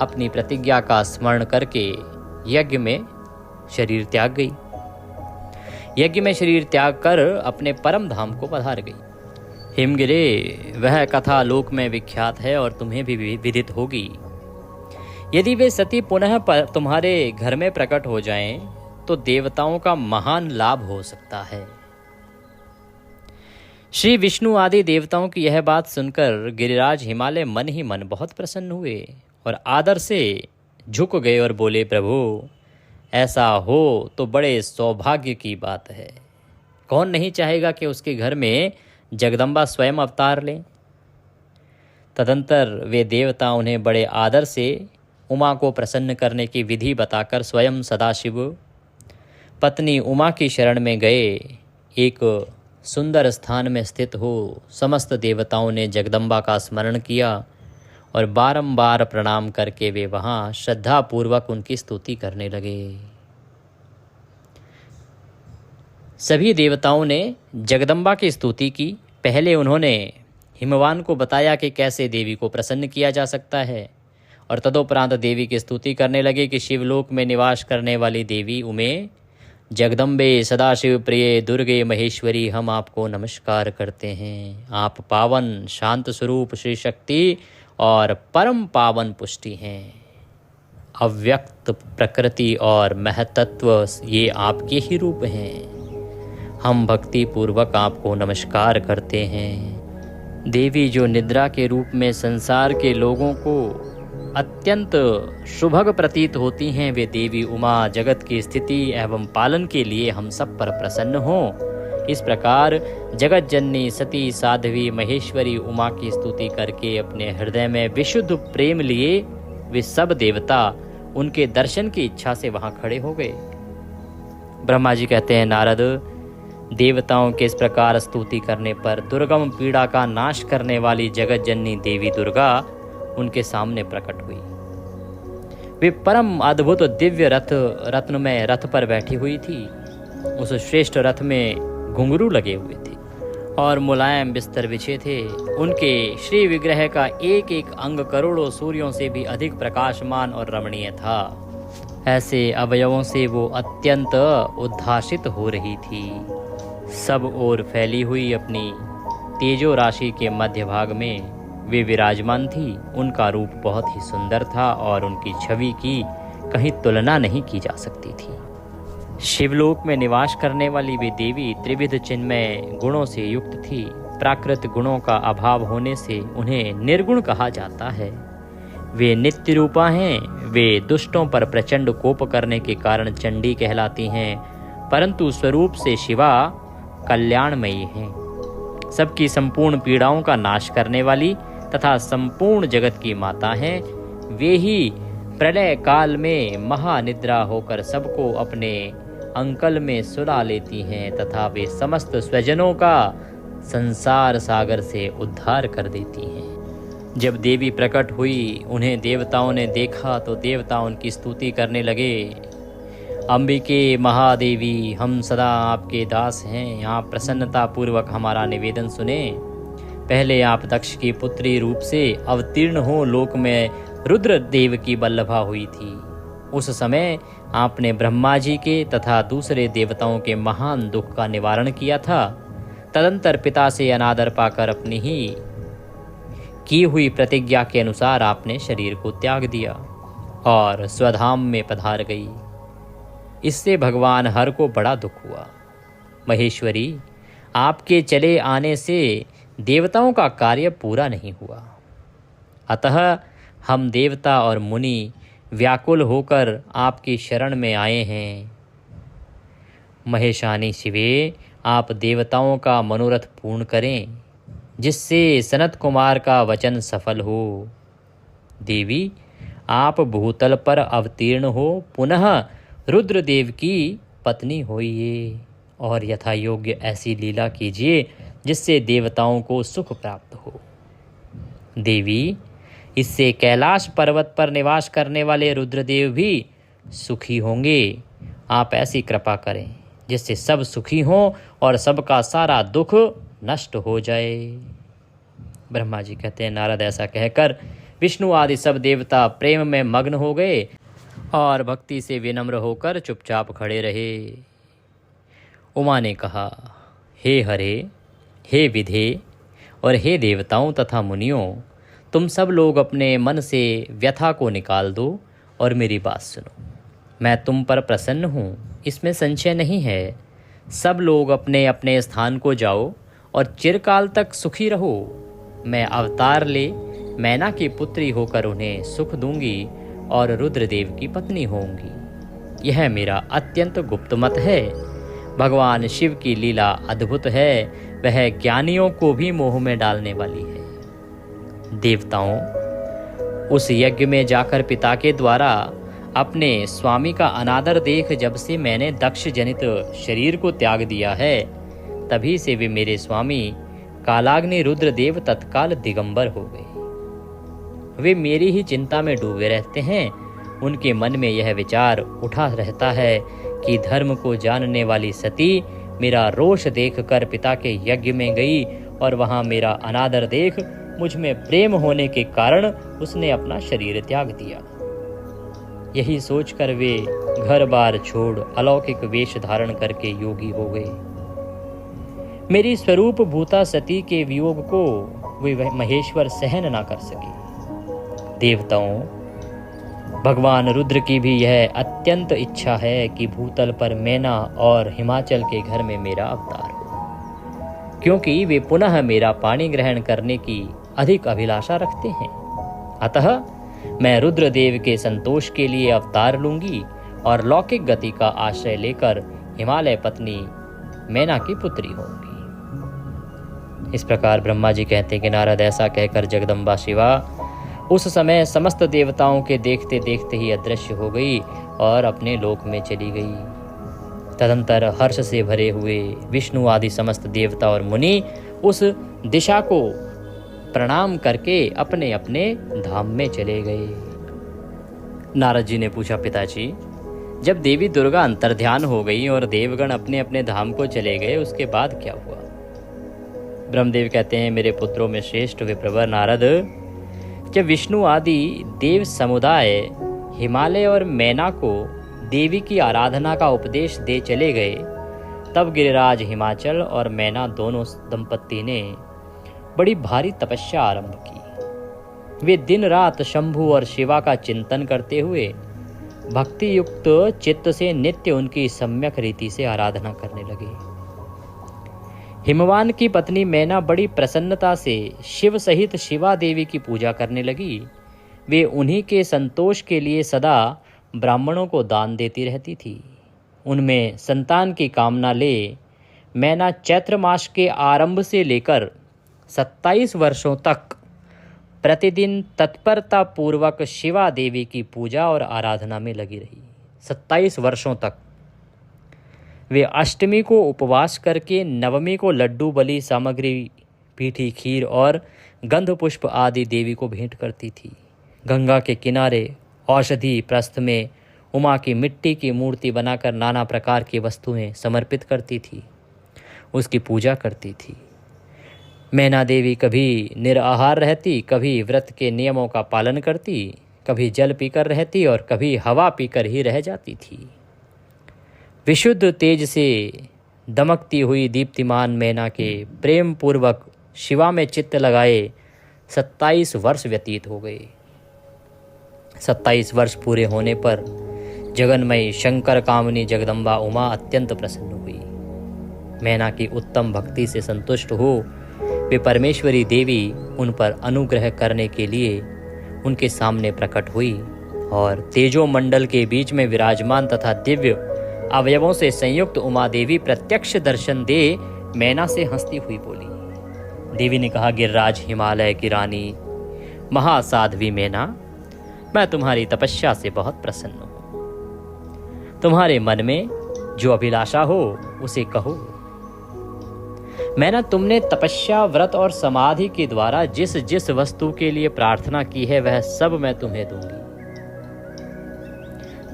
अपनी प्रतिज्ञा का स्मरण करके यज्ञ में शरीर त्याग गई। यज्ञ में शरीर त्याग कर अपने परम धाम को पधार गई। हिमगिरे, वह कथा लोक में विख्यात है और तुम्हें भी विदित होगी। यदि वे सती पुनः तुम्हारे घर में प्रकट हो जाएं, तो देवताओं का महान लाभ हो सकता है। श्री विष्णु आदि देवताओं की यह बात सुनकर गिरिराज हिमालय मन ही मन बहुत प्रसन्न हुए और आदर से झुक गए और बोले, प्रभु ऐसा हो तो बड़े सौभाग्य की बात है। कौन नहीं चाहेगा कि उसके घर में जगदम्बा स्वयं अवतार लें। तदंतर वे देवता उन्हें बड़े आदर से उमा को प्रसन्न करने की विधि बताकर स्वयं सदाशिव पत्नी उमा की शरण में गए। एक सुंदर स्थान में स्थित हो समस्त देवताओं ने जगदम्बा का स्मरण किया और बारंबार प्रणाम करके वे वहाँ श्रद्धापूर्वक उनकी स्तुति करने लगे। सभी देवताओं ने जगदम्बा की स्तुति की। पहले उन्होंने हिमवान को बताया कि कैसे देवी को प्रसन्न किया जा सकता है और तदोपरांत देवी की स्तुति करने लगे कि शिवलोक में निवास करने वाली देवी उमे, जगदम्बे, सदाशिव प्रिय, दुर्गे, महेश्वरी, हम आपको नमस्कार करते हैं। आप पावन, शांत स्वरूप श्री शक्ति और परम पावन पुष्टि हैं। अव्यक्त प्रकृति और महतत्व ये आपके ही रूप हैं। हम भक्ति पूर्वक आपको नमस्कार करते हैं। देवी जो निद्रा के रूप में संसार के लोगों को अत्यंत शुभग प्रतीत होती हैं, वे देवी उमा जगत की स्थिति एवं पालन के लिए हम सब पर प्रसन्न हों। इस प्रकार जगत जननी सती साध्वी महेश्वरी उमा की स्तुति करके अपने हृदय में विशुद्ध प्रेम लिए वे सब देवता उनके दर्शन की इच्छा से वहां खड़े हो गए। ब्रह्मा जी कहते हैं, नारद, देवताओं के इस प्रकार स्तुति करने पर दुर्गम पीड़ा का नाश करने वाली जगत जननी देवी दुर्गा उनके सामने प्रकट हुई। वे परम अद्भुत दिव्य रत्नमय रथ पर बैठी हुई थी। उस श्रेष्ठ रथ में घुंघरू लगे हुए थे और मुलायम बिस्तर बिछे थे। उनके श्री विग्रह का एक एक अंग करोड़ों सूर्यों से भी अधिक प्रकाशमान और रमणीय था। ऐसे अवयवों से वो अत्यंत उद्भासित हो रही थी। सब ओर फैली हुई अपनी तेजो राशि के मध्य भाग में वे विराजमान थी। उनका रूप बहुत ही सुंदर था और उनकी छवि की कहीं तुलना नहीं की जा सकती थी। शिवलोक में निवास करने वाली वे देवी त्रिविध चिन्मय गुणों से युक्त थी। प्राकृत गुणों का अभाव होने से उन्हें निर्गुण कहा जाता है। वे नित्य रूपा हैं। वे दुष्टों पर प्रचंड कोप करने के कारण चंडी कहलाती हैं, परंतु स्वरूप से शिवा कल्याणमयी हैं। सबकी संपूर्ण पीड़ाओं का नाश करने वाली तथा संपूर्ण जगत की माता हैं। वे ही प्रलय काल में महानिद्रा होकर सबको अपने अंकल में सुला लेती हैं तथा वे समस्त स्वजनों का संसार सागर से उद्धार कर देती हैं। जब देवी प्रकट हुई, उन्हें देवताओं ने देखा तो देवता उनकी स्तुति करने लगे। अंबिके महादेवी, हम सदा आपके दास हैं। आप प्रसन्नता पूर्वक हमारा निवेदन सुने। पहले आप दक्ष की पुत्री रूप से अवतीर्ण हो लोक में रुद्र देव की बल्लभा हुई थी। उस समय आपने ब्रह्मा जी के तथा दूसरे देवताओं के महान दुख का निवारण किया था। तदंतर पिता से अनादर पाकर अपनी ही की हुई प्रतिज्ञा के अनुसार आपने शरीर को त्याग दिया और स्वधाम में पधार गई। इससे भगवान हर को बड़ा दुख हुआ। महेश्वरी, आपके चले आने से देवताओं का कार्य पूरा नहीं हुआ, अतः हम देवता और मुनि व्याकुल होकर आपकी शरण में आए हैं। महेशानी शिवे, आप देवताओं का मनोरथ पूर्ण करें, जिससे सनत कुमार का वचन सफल हो। देवी, आप भूतल पर अवतीर्ण हो पुनः रुद्रदेव की पत्नी होइए और यथा योग्य ऐसी लीला कीजिए जिससे देवताओं को सुख प्राप्त हो। देवी, इससे कैलाश पर्वत पर निवास करने वाले रुद्रदेव भी सुखी होंगे। आप ऐसी कृपा करें जिससे सब सुखी हों और सबका सारा दुख नष्ट हो जाए। ब्रह्मा जी कहते हैं, नारद, ऐसा कहकर विष्णु आदि सब देवता प्रेम में मग्न हो गए और भक्ति से विनम्र होकर चुपचाप खड़े रहे। उमा ने कहा, हे हरे, हे विधे और हे देवताओं तथा मुनियों, तुम सब लोग अपने मन से व्यथा को निकाल दो और मेरी बात सुनो। मैं तुम पर प्रसन्न हूँ, इसमें संशय नहीं है। सब लोग अपने अपने स्थान को जाओ और चिरकाल तक सुखी रहो। मैं अवतार ले मैना की पुत्री होकर उन्हें सुख दूंगी और रुद्रदेव की पत्नी होंगी। यह मेरा अत्यंत गुप्त मत है। भगवान शिव की लीला अद्भुत है, वह ज्ञानियों को भी मोह में डालने वाली है। देवताओं, उस यज्ञ में जाकर पिता के द्वारा अपने स्वामी का अनादर देख जब से मैंने दक्ष जनित शरीर को त्याग दिया है, तभी से वे मेरे स्वामी कालाग्नि रुद्रदेव तत्काल दिगंबर हो गए। वे मेरी ही चिंता में डूबे रहते हैं। उनके मन में यह विचार उठा रहता है कि धर्म को जानने वाली सती मेरा रोष देखकर पिता के यज्ञ में गई और वहां मेरा अनादर देख मुझ में प्रेम होने के कारण उसने अपना शरीर त्याग दिया। यही सोचकर वे घर बार छोड़ अलौकिक वेश धारण करके योगी हो गए। मेरी स्वरूप भूता सती के वियोग को वे महेश्वर सहन ना कर सके। देवताओं, भगवान रुद्र की भी यह अत्यंत इच्छा है कि भूतल पर मैना और हिमाचल के घर में मेरा अवतार हो, क्योंकि वे पुनः मेरा पाणी ग्रहण करने की अधिक अभिलाषा रखते हैं। अतः मैं रुद्रदेव के संतोष के लिए अवतार लूंगी और लौकिक गति का आश्रय लेकर हिमालय पत्नी मैना की पुत्री होंगी। इस प्रकार ब्रह्मा जी कहते हैं कि नारद ऐसा कहकर जगदम्बा शिवा उस समय समस्त देवताओं के देखते देखते ही अदृश्य हो गई और अपने लोक में चली गई। तदंतर हर्ष से भरे हुए विष्णु आदि समस्त देवता और मुनि उस दिशा को प्रणाम करके अपने अपने धाम में चले गए। नारद जी ने पूछा, पिताजी, जब देवी दुर्गा अंतर्ध्यान हो गई और देवगण अपने अपने धाम को चले गए, उसके बाद क्या हुआ? ब्रह्मदेव कहते हैं, मेरे पुत्रों में श्रेष्ठ विप्रवर नारद, जब विष्णु आदि देव समुदाय हिमालय और मैना को देवी की आराधना का उपदेश दे चले गए, तब गिरिराज हिमाचल और मैना दोनों दंपत्ति ने बड़ी भारी तपस्या आरंभ की। वे दिन रात शंभु और शिवा का चिंतन करते हुए भक्ति युक्त चित्त से नित्य उनकी सम्यक रीति से आराधना करने लगे। हिमवान की पत्नी मैना बड़ी प्रसन्नता से शिव सहित शिवा देवी की पूजा करने लगी। वे उन्हीं के संतोष के लिए सदा ब्राह्मणों को दान देती रहती थी। उनमें संतान की कामना ले मैना चैत्र मास के आरंभ से लेकर 27 वर्षों तक प्रतिदिन तत्परता पूर्वक शिवा देवी की पूजा और आराधना में लगी रही। 27 वर्षों तक वे अष्टमी को उपवास करके नवमी को लड्डू बलि सामग्री पीठी खीर और गंध पुष्प आदि देवी को भेंट करती थी। गंगा के किनारे औषधि प्रस्थ में उमा की मिट्टी की मूर्ति बनाकर नाना प्रकार की वस्तुएं समर्पित करती थी, उसकी पूजा करती थी। मैना देवी कभी निराहार रहती, कभी व्रत के नियमों का पालन करती, कभी जल पीकर रहती और कभी हवा पीकर ही रह जाती थी। विशुद्ध तेज से दमकती हुई दीप्तिमान मैना के प्रेम पूर्वक शिवा में चित्त लगाए 27 वर्ष व्यतीत हो गए। 27 वर्ष पूरे होने पर जगन्मयी शंकर कामनी जगदम्बा उमा अत्यंत प्रसन्न हुई। मैना की उत्तम भक्ति से संतुष्ट हो वे परमेश्वरी देवी उन पर अनुग्रह करने के लिए उनके सामने प्रकट हुई और तेजो मंडल के बीच में विराजमान तथा दिव्य अवयवों से संयुक्त उमा देवी प्रत्यक्ष दर्शन दे मैना से हंसती हुई बोली। देवी ने कहा, गिरिराज हिमालय की रानी महासाध्वी मैना, मैं तुम्हारी तपस्या से बहुत प्रसन्न हूँ। तुम्हारे मन में जो अभिलाषा हो उसे कहो। मैना, तुमने तपस्या व्रत और समाधि के द्वारा जिस जिस वस्तु के लिए प्रार्थना की है वह सब मैं तुम्हें दूंगी।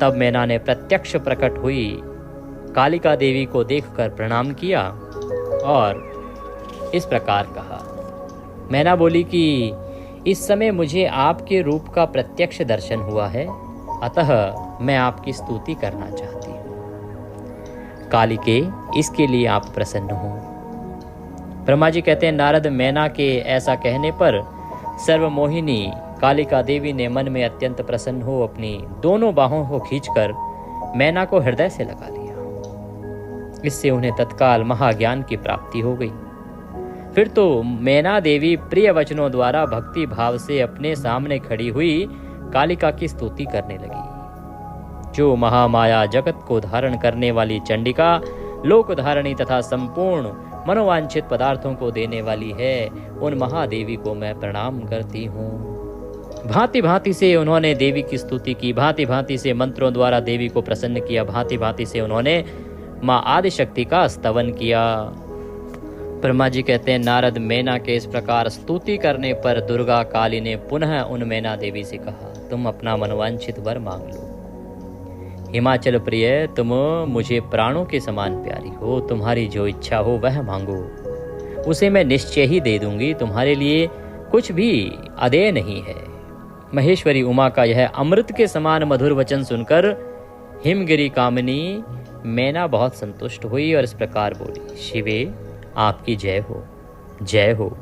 तब मैना ने प्रत्यक्ष प्रकट हुई कालिका देवी को देखकर प्रणाम किया और इस प्रकार कहा। मैना बोली कि इस समय मुझे आपके रूप का प्रत्यक्ष दर्शन हुआ है, अतः मैं आपकी स्तुति करना चाहती हूँ। कालिके, इसके लिए आप प्रसन्न हो। ब्रह्मा जी कहते हैं, नारद, मैना के ऐसा कहने पर सर्वमोहिनी कालिका देवी ने मन में अत्यंत प्रसन्न हो अपनी दोनों बाहों को खींचकर मैना को हृदय से लगा लिया। इससे उन्हें तत्काल महाज्ञान की प्राप्ति हो गई। फिर तो मैना देवी प्रिय वचनों द्वारा भक्ति भाव से अपने सामने खड़ी हुई कालिका की स्तुति करने लगी। जो महामाया जगत को धारण करने वाली चंडिका, लोक धारणी तथा संपूर्ण मनोवांछित पदार्थों को देने वाली है, उन महादेवी को मैं प्रणाम करती हूँ। भांति भांति से उन्होंने देवी की स्तुति की, भांति भांति से मंत्रों द्वारा देवी को प्रसन्न किया, भांति भांति से उन्होंने माँ आदिशक्ति का स्तवन किया। ब्रह्मा जी कहते हैं, नारद मैना के इस प्रकार स्तुति करने पर दुर्गा काली ने पुनः उन मैना देवी से कहा, तुम अपना मनोवांछित वर मांग लो। हिमाचल प्रिय, तुम मुझे प्राणों के समान प्यारी हो, तुम्हारी जो इच्छा हो वह मांगो, उसे मैं निश्चय ही दे दूंगी। तुम्हारे लिए कुछ भी अदेय नहीं है। महेश्वरी उमा का यह अमृत के समान मधुर वचन सुनकर हिमगिरी कामिनी मैना बहुत संतुष्ट हुई और इस प्रकार बोली, शिवे आपकी जय हो, जय हो।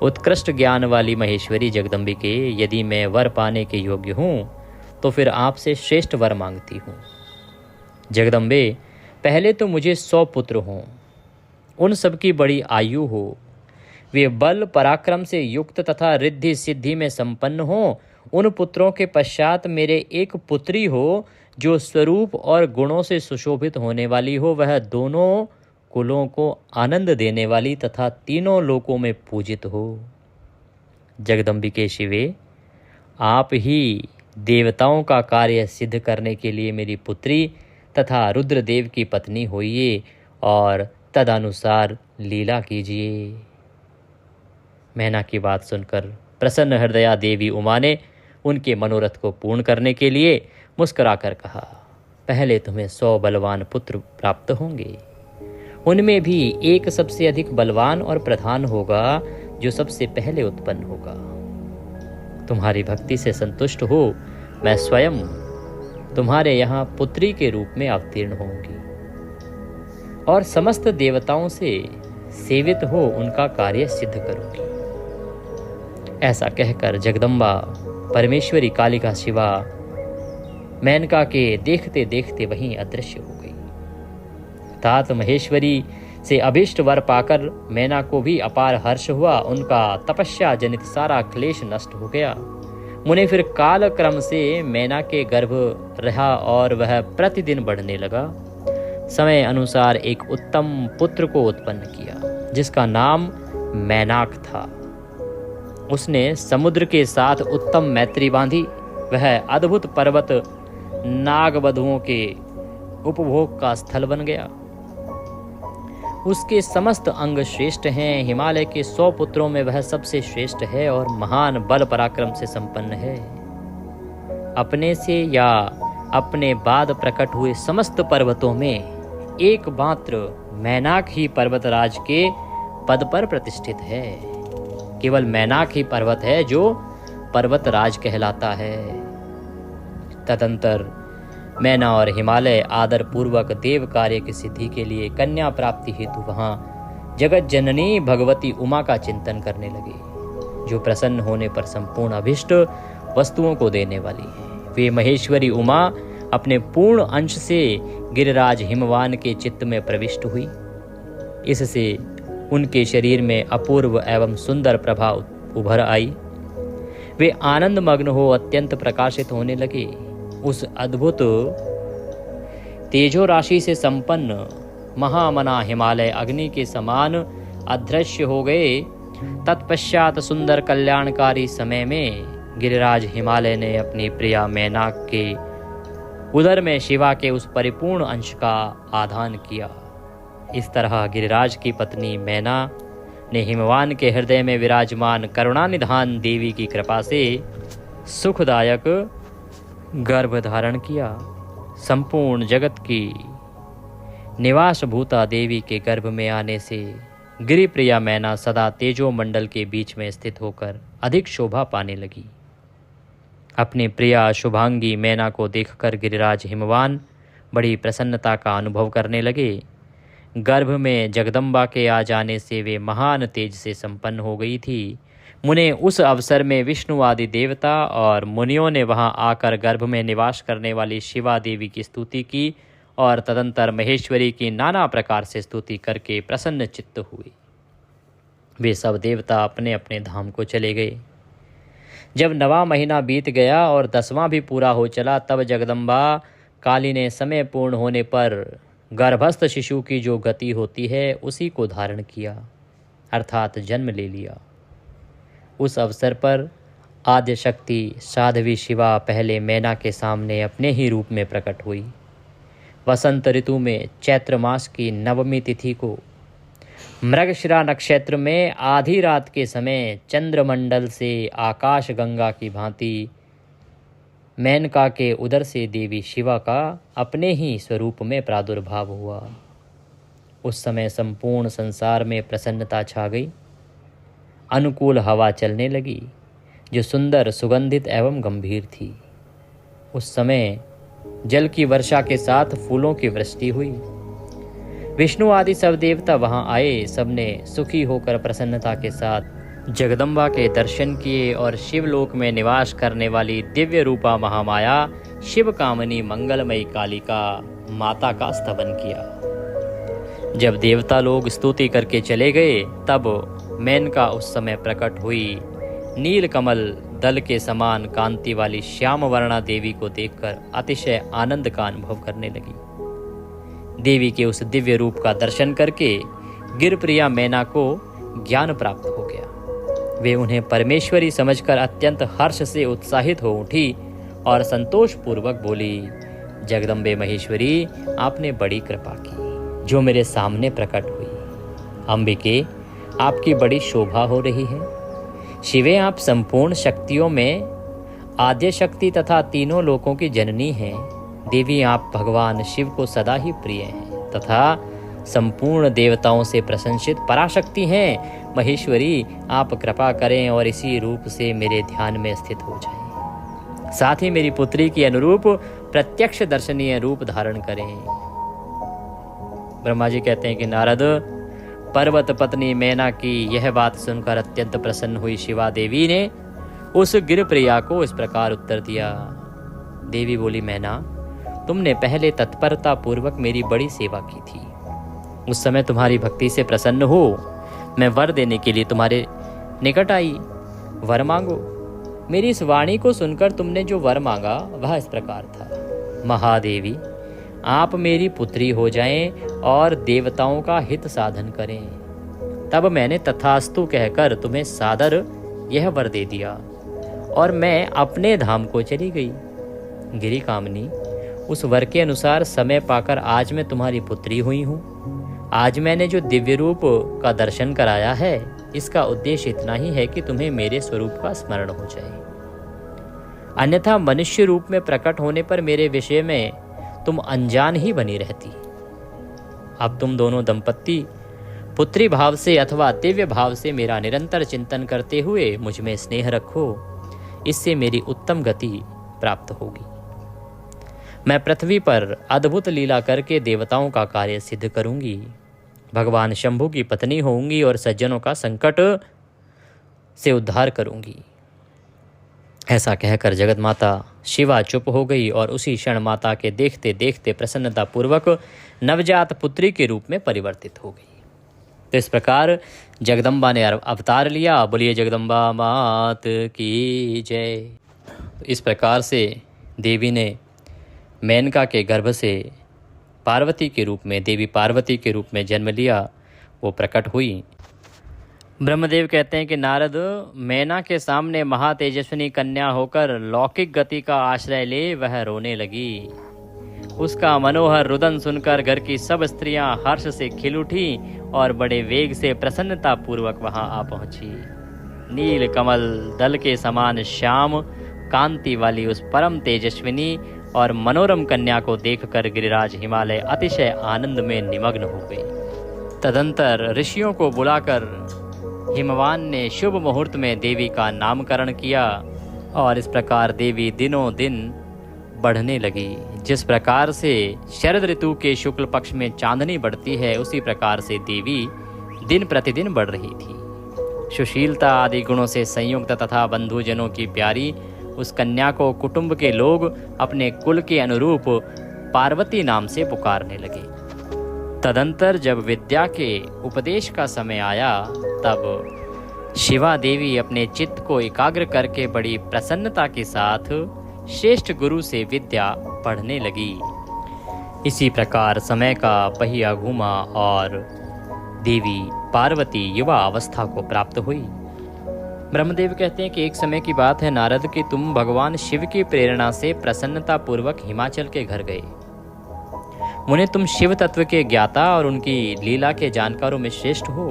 उत्कृष्ट ज्ञान वाली महेश्वरी जगदम्बिके, यदि मैं वर पाने के योग्य हूँ तो फिर आपसे श्रेष्ठ वर मांगती हूँ। जगदम्बे, पहले तो मुझे 100 पुत्र हों, उन सबकी बड़ी आयु हो, वे बल पराक्रम से युक्त तथा रिद्धि सिद्धि में संपन्न हों। उन पुत्रों के पश्चात मेरे एक पुत्री हो जो स्वरूप और गुणों से सुशोभित होने वाली हो, वह दोनों कुलों को आनंद देने वाली तथा तीनों लोकों में पूजित हो। जगदम्बिके शिवे, आप ही देवताओं का कार्य सिद्ध करने के लिए मेरी पुत्री तथा रुद्रदेव की पत्नी होइए और तदनुसार लीला कीजिए। मैना की बात सुनकर प्रसन्न हृदया देवी उमा ने उनके मनोरथ को पूर्ण करने के लिए मुस्कुराकर कहा, पहले तुम्हें 100 बलवान पुत्र प्राप्त होंगे, उनमें भी एक सबसे अधिक बलवान और प्रधान होगा जो सबसे पहले उत्पन्न होगा। तुम्हारी भक्ति से संतुष्ट हो मैं स्वयं तुम्हारे यहाँ पुत्री के रूप में अवतीर्ण होंगी और समस्त देवताओं से सेवित हो उनका कार्य सिद्ध करूंगी। ऐसा कहकर जगदम्बा परमेश्वरी कालिका शिवा मेनका के देखते देखते वहीं अदृश्य हो गई। तात महेश्वरी से अभिष्ट वर पाकर मैना को भी अपार हर्ष हुआ। उनका तपस्या जनित सारा क्लेश नष्ट हो गया। मुने फिर काल क्रम से मैना के गर्भ रहा और वह प्रतिदिन बढ़ने लगा। समय अनुसार एक उत्तम पुत्र को उत्पन्न किया जिसका नाम मैनाक था। उसने समुद्र के साथ उत्तम मैत्री बांधी। वह अद्भुत पर्वत नागवधुओं के उपभोग का स्थल बन गया। उसके समस्त अंग श्रेष्ठ हैं। हिमालय के 100 पुत्रों में वह सबसे श्रेष्ठ है और महान बल पराक्रम से संपन्न है। अपने से या अपने बाद प्रकट हुए समस्त पर्वतों में एकमात्र मैनाक ही पर्वतराज के पद पर प्रतिष्ठित है। केवल मैनाक ही पर्वत है जो पर्वतराज कहलाता है। तदंतर मैना और हिमालय आदर पूर्वक देव कार्य की सिद्धि के लिए कन्या प्राप्ति हेतु वहां जगत जननी भगवती उमा का चिंतन करने लगे, जो प्रसन्न होने पर संपूर्ण अभिष्ट वस्तुओं को देने वाली है। वे महेश्वरी उमा अपने पूर्ण अंश से गिरिराज हिमवान के चित्त में प्रविष्ट हुई। इससे उनके शरीर में अपूर्व एवं सुंदर प्रभा उभर आई। वे आनंद मग्न हो अत्यंत प्रकाशित होने लगे। उस अद्भुत तेजो राशि से संपन्न महामना हिमालय अग्नि के समान अदृश्य हो गए। तत्पश्चात सुंदर कल्याणकारी समय में गिरिराज हिमालय ने अपनी प्रिया मैनाक के उदर में शिवा के उस परिपूर्ण अंश का आधान किया। इस तरह गिरिराज की पत्नी मैना ने हिमवान के हृदय में विराजमान करुणानिधान देवी की कृपा से सुखदायक गर्भ धारण किया। संपूर्ण जगत की निवास भूता देवी के गर्भ में आने से गिरिप्रिया मैना सदा तेजो मंडल के बीच में स्थित होकर अधिक शोभा पाने लगी। अपनी प्रिया शुभांगी मैना को देखकर गिरिराज हिमवान बड़ी प्रसन्नता का अनुभव करने लगे। गर्भ में जगदम्बा के आ जाने से वे महान तेज से संपन्न हो गई थी। मुने उस अवसर में विष्णु आदि देवता और मुनियों ने वहां आकर गर्भ में निवास करने वाली शिवा देवी की स्तुति की और तदंतर महेश्वरी की नाना प्रकार से स्तुति करके प्रसन्न चित्त हुए। वे सब देवता अपने अपने धाम को चले गए। जब 9वां महीना बीत गया और 10वां भी पूरा हो चला, तब जगदम्बा काली ने समय पूर्ण होने पर गर्भस्थ शिशु की जो गति होती है उसी को धारण किया, अर्थात जन्म ले लिया। उस अवसर पर आद्य शक्ति साध्वी शिवा पहले मैना के सामने अपने ही रूप में प्रकट हुई। वसंत ऋतु में चैत्र मास की 9वीं तिथि को मृगशिरा नक्षत्र में आधी रात के समय चंद्रमंडल से आकाश गंगा की भांति मेनका के उदर से देवी शिवा का अपने ही स्वरूप में प्रादुर्भाव हुआ। उस समय संपूर्ण संसार में प्रसन्नता छा गई। अनुकूल हवा चलने लगी जो सुंदर, सुगंधित एवं गंभीर थी। उस समय जल की वर्षा के साथ फूलों की वृष्टि हुई। विष्णु आदि सब देवता वहां आए। सबने सुखी होकर प्रसन्नता के साथ जगदम्बा के दर्शन किए और शिवलोक में निवास करने वाली दिव्य रूपा महामाया शिव कामनी मंगलमयी कालिका माता का स्तवन किया। जब देवता लोग स्तुति करके चले गए, तब मेनका उस समय प्रकट हुई। नील कमल दल के समान कांति वाली श्याम वर्णा देवी को देखकर अतिशय आनंद का अनुभव करने लगी। देवी के उस दिव्य रूप का दर्शन करके गिरप्रिया मैना को ज्ञान प्राप्त हो गया। वे उन्हें परमेश्वरी समझकर अत्यंत हर्ष से उत्साहित हो उठी और संतोष पूर्वक बोली, जगदम्बे महेश्वरी, आपने बड़ी कृपा की जो मेरे सामने प्रकट हुई। अंबिके, आपकी बड़ी शोभा हो रही है। शिवे, आप संपूर्ण शक्तियों में आद्य शक्ति तथा तीनों लोकों की जननी हैं। देवी, आप भगवान शिव को सदा ही प्रिय हैं तथा संपूर्ण देवताओं से प्रशंसित पराशक्ति हैं। महेश्वरी, आप कृपा करें और इसी रूप से मेरे ध्यान में स्थित हो जाएं। साथ ही मेरी पुत्री के अनुरूप प्रत्यक्ष दर्शनीय रूप धारण करें। ब्रह्मा जी कहते हैं कि नारद, पर्वत पत्नी मैना की यह बात सुनकर अत्यंत प्रसन्न हुई शिवा देवी ने उस गिरप्रिया को इस प्रकार उत्तर दिया। देवी बोली, मैना, तुमने पहले तत्परता पूर्वक मेरी बड़ी सेवा की थी। उस समय तुम्हारी भक्ति से प्रसन्न हो मैं वर देने के लिए तुम्हारे निकट आई। वर मांगो। मेरी इस वाणी को सुनकर तुमने जो वर मांगा वह इस प्रकार था, महादेवी, आप मेरी पुत्री हो जाएं और देवताओं का हित साधन करें। तब मैंने तथास्तु कहकर तुम्हें सादर यह वर दे दिया और मैं अपने धाम को चली गई। गिरि कामनी, उस वर के अनुसार समय पाकर आज मैं तुम्हारी पुत्री हुई हूँ। आज मैंने जो दिव्य रूप का दर्शन कराया है, इसका उद्देश्य इतना ही है कि तुम्हें मेरे स्वरूप का स्मरण हो जाए। अन्यथा मनुष्य रूप में प्रकट होने पर मेरे विषय में तुम अनजान ही बनी रहती। अब तुम दोनों दंपत्ति पुत्री भाव से अथवा दिव्य भाव से मेरा निरंतर चिंतन करते हुए मुझ में स्नेह रखो। इससे मेरी उत्तम गति प्राप्त होगी। मैं पृथ्वी पर अद्भुत लीला करके देवताओं का कार्य सिद्ध करूंगी। भगवान शंभु की पत्नी होंगी और सज्जनों का संकट से उद्धार करूंगी। ऐसा कहकर जगत माता शिवा चुप हो गई और उसी क्षण माता के देखते देखते प्रसन्नता पूर्वक नवजात पुत्री के रूप में परिवर्तित हो गई। तो इस प्रकार जगदम्बा ने अवतार लिया। बोलिए जगदम्बा मात की जय। तो इस प्रकार से देवी ने मेनका के गर्भ से पार्वती के रूप में, देवी पार्वती के रूप में जन्म लिया। वो प्रकट हुई। ब्रह्मदेव कहते हैं कि नारद, मैना के सामने महातेजस्विनी कन्या होकर लौकिक गति का आश्रय ले वह रोने लगी। उसका मनोहर रुदन सुनकर घर की सब स्त्रियां हर्ष से खिल उठी और बड़े वेग से प्रसन्नता पूर्वक वहां आ पहुंची। नील कमल दल के समान श्याम कांति वाली उस परम तेजस्विनी और मनोरम कन्या को देखकर गिरिराज हिमालय अतिशय आनंद में निमग्न हो गए। तदंतर ऋषियों को बुलाकर हिमवान ने शुभ मुहूर्त में देवी का नामकरण किया और इस प्रकार देवी दिनों दिन बढ़ने लगी। जिस प्रकार से शरद ऋतु के शुक्ल पक्ष में चांदनी बढ़ती है, उसी प्रकार से देवी दिन प्रतिदिन बढ़ रही थी। सुशीलता आदि गुणों से संयुक्त तथा बंधुजनों की प्यारी उस कन्या को कुटुंब के लोग अपने कुल के अनुरूप पार्वती नाम से पुकारने लगे। तदंतर जब विद्या के उपदेश का समय आया तब शिवा देवी अपने चित्त को एकाग्र करके बड़ी प्रसन्नता के साथ श्रेष्ठ गुरु से विद्या पढ़ने लगी। इसी प्रकार समय का पहिया घूमा और देवी पार्वती युवा अवस्था को प्राप्त हुई। ब्रह्मदेव कहते हैं कि एक समय की बात है नारद कि तुम भगवान शिव की प्रेरणा से प्रसन्नता पूर्वक हिमाचल के घर गए। मुने तुम शिव तत्व के ज्ञाता और उनकी लीला के जानकारों में श्रेष्ठ हो।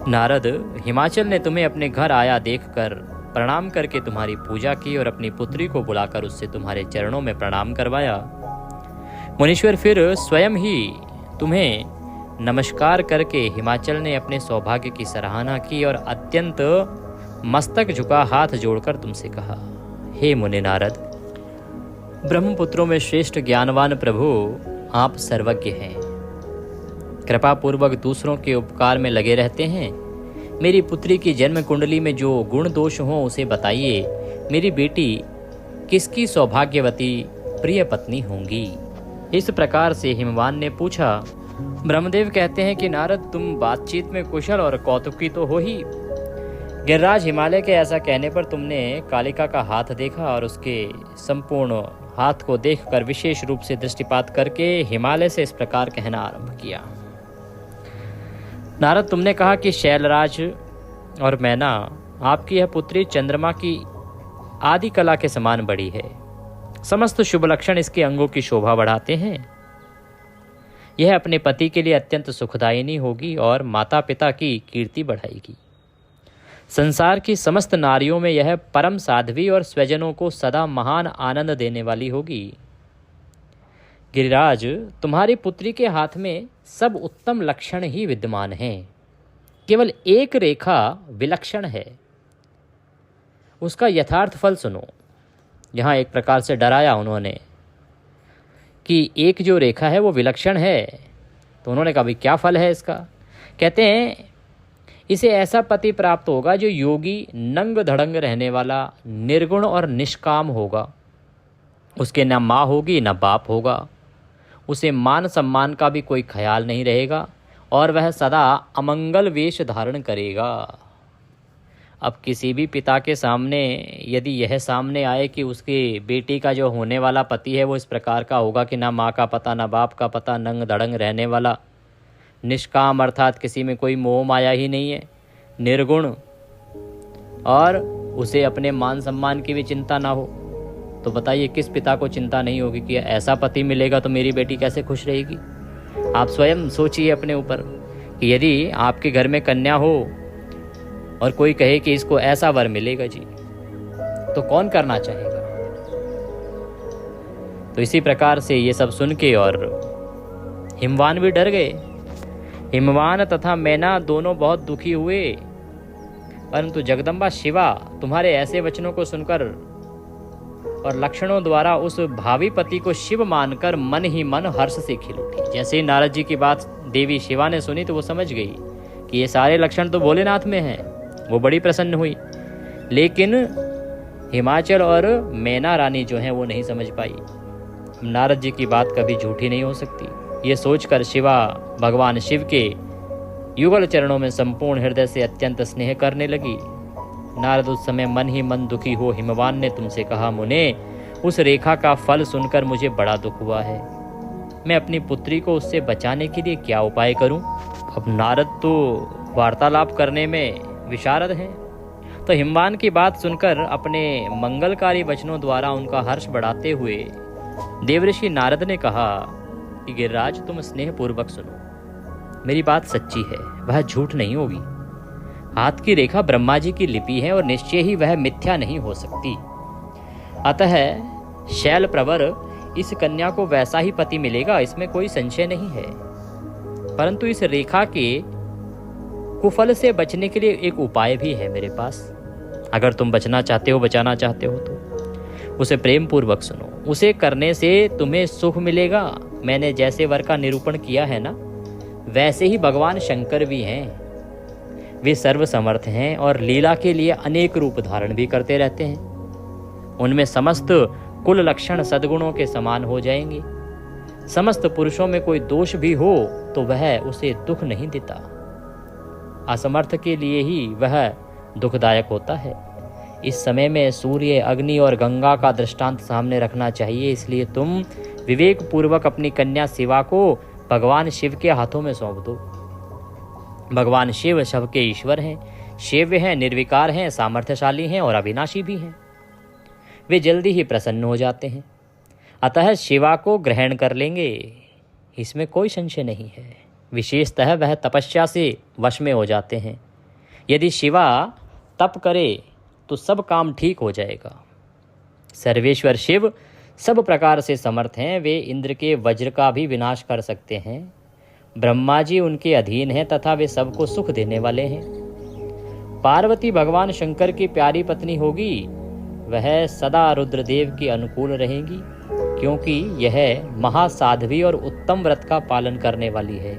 नारद, हिमाचल ने तुम्हें अपने घर आया देखकर प्रणाम करके तुम्हारी पूजा की और अपनी पुत्री को बुलाकर उससे तुम्हारे चरणों में प्रणाम करवाया। मुनीश्वर फिर स्वयं ही तुम्हें नमस्कार करके हिमाचल ने अपने सौभाग्य की सराहना की और अत्यंत मस्तक झुका हाथ जोड़कर तुमसे कहा, हे मुनि नारद, ब्रह्मपुत्रों में श्रेष्ठ ज्ञानवान प्रभु, आप सर्वज्ञ हैं, कृपा पूर्वक दूसरों के उपकार में लगे रहते हैं। मेरी पुत्री की जन्म कुंडली में जो गुण दोष हों उसे बताइए। मेरी बेटी किसकी सौभाग्यवती प्रिय पत्नी होंगी? इस प्रकार से हिमवान ने पूछा। ब्रह्मदेव कहते हैं कि नारद, तुम बातचीत में कुशल और कौतुकी तो हो ही। गिरिराज, हिमालय के ऐसा कहने पर तुमने कालिका का हाथ देखा और उसके संपूर्ण हाथ को देखकर विशेष रूप से दृष्टिपात करके हिमालय से इस प्रकार कहना आरंभ किया। नारद, तुमने कहा कि शैलराज और मैना, आपकी यह पुत्री चंद्रमा की आदि कला के समान बड़ी है। समस्त शुभ लक्षण इसके अंगों की शोभा बढ़ाते हैं। यह अपने पति के लिए अत्यंत सुखदायिनी होगी और माता पिता की कीर्ति बढ़ाएगी। संसार की समस्त नारियों में यह परम साध्वी और स्वजनों को सदा महान आनंद देने वाली होगी। गिरिराज, तुम्हारी पुत्री के हाथ में सब उत्तम लक्षण ही विद्यमान हैं। केवल एक रेखा विलक्षण है, उसका यथार्थ फल सुनो। यहाँ एक प्रकार से डराया उन्होंने कि एक जो रेखा है वो विलक्षण है। तो उन्होंने कहा, भाई क्या फल है इसका? कहते हैं, इसे ऐसा पति प्राप्त होगा जो योगी, नंग धड़ंग रहने वाला, निर्गुण और निष्काम होगा। उसके न माँ होगी न बाप होगा। उसे मान सम्मान का भी कोई ख्याल नहीं रहेगा और वह सदा अमंगल वेश धारण करेगा। अब किसी भी पिता के सामने यदि यह सामने आए कि उसकी बेटी का जो होने वाला पति है वो इस प्रकार का होगा कि ना माँ का पता ना बाप का पता, नंग धड़ंग रहने वाला, निष्काम अर्थात किसी में कोई मोह माया ही नहीं है, निर्गुण, और उसे अपने मान सम्मान की भी चिंता ना हो, तो बताइए किस पिता को चिंता नहीं होगी कि ऐसा पति मिलेगा तो मेरी बेटी कैसे खुश रहेगी। आप स्वयं सोचिए अपने ऊपर कि यदि आपके घर में कन्या हो और कोई कहे कि इसको ऐसा वर मिलेगा जी, तो कौन करना चाहेगा। तो इसी प्रकार से ये सब सुन के और हिमवान भी डर गए। हिमवान तथा मैना दोनों बहुत दुखी हुए, परंतु जगदम्बा शिवा तुम्हारे ऐसे वचनों को सुनकर और लक्षणों द्वारा उस भावी पति को शिव मानकर मन ही मन हर्ष से खिल उठी। जैसे ही नारद जी की बात देवी शिवा ने सुनी तो वो समझ गई कि ये सारे लक्षण तो भोलेनाथ में हैं। वो बड़ी प्रसन्न हुई, लेकिन हिमाचल और मैना रानी जो हैं वो नहीं समझ पाई। नारद जी की बात कभी झूठी नहीं हो सकती। ये सोचकर शिवा भगवान शिव के युगल चरणों में संपूर्ण हृदय से अत्यंत स्नेह करने लगी। नारद उस समय मन ही मन दुखी हो हिमवान ने तुमसे कहा, मुने, उस रेखा का फल सुनकर मुझे बड़ा दुख हुआ है। मैं अपनी पुत्री को उससे बचाने के लिए क्या उपाय करूं? अब नारद तो वार्तालाप करने में विशारद हैं, तो हिमवान की बात सुनकर अपने मंगलकारी वचनों द्वारा उनका हर्ष बढ़ाते हुए देवऋषि नारद ने कहा कि गिरिराज, तुम स्नेह पूर्वक सुनो। मेरी बात सच्ची है, वह झूठ नहीं होगी। हाथ की रेखा ब्रह्मा जी की लिपि है और निश्चय ही वह मिथ्या नहीं हो सकती। अतः शैल प्रवर इस कन्या को वैसा ही पति मिलेगा, इसमें कोई संशय नहीं है। परंतु इस रेखा के कुफल से बचने के लिए एक उपाय भी है मेरे पास। अगर तुम बचाना चाहते हो तो उसे प्रेम पूर्वक सुनो। उसे करने से तुम्हें सुख मिलेगा। मैंने जैसे वर का निरूपण किया है ना, वैसे ही भगवान शंकर भी हैं। वे सर्वसमर्थ हैं और लीला के लिए अनेक रूप धारण भी करते रहते हैं। उनमें समस्त कुल लक्षण सद्गुणों के समान हो जाएंगे। समस्त पुरुषों में कोई दोष भी हो तो वह उसे दुख नहीं देता। असमर्थ के लिए ही वह दुखदायक होता है। इस समय में सूर्य, अग्नि और गंगा का दृष्टांत सामने रखना चाहिए। इसलिए तुम विवेक पूर्वक अपनी कन्या शिवा को भगवान शिव के हाथों में सौंप दो। भगवान शिव सबके ईश्वर हैं, शिव्य हैं, निर्विकार हैं, सामर्थ्यशाली हैं और अविनाशी भी हैं। वे जल्दी ही प्रसन्न हो जाते हैं, अतः शिवा को ग्रहण कर लेंगे, इसमें कोई संशय नहीं है। विशेषतः वह तपस्या से वश में हो जाते हैं। यदि शिवा तप करे तो सब काम ठीक हो जाएगा। सर्वेश्वर शिव सब प्रकार से समर्थ हैं। वे इंद्र के वज्र का भी विनाश कर सकते हैं। ब्रह्मा जी उनके अधीन हैं तथा वे सबको सुख देने वाले हैं। पार्वती भगवान शंकर की प्यारी पत्नी होगी। वह सदा रुद्रदेव के अनुकूल रहेंगी, क्योंकि यह महासाध्वी और उत्तम व्रत का पालन करने वाली है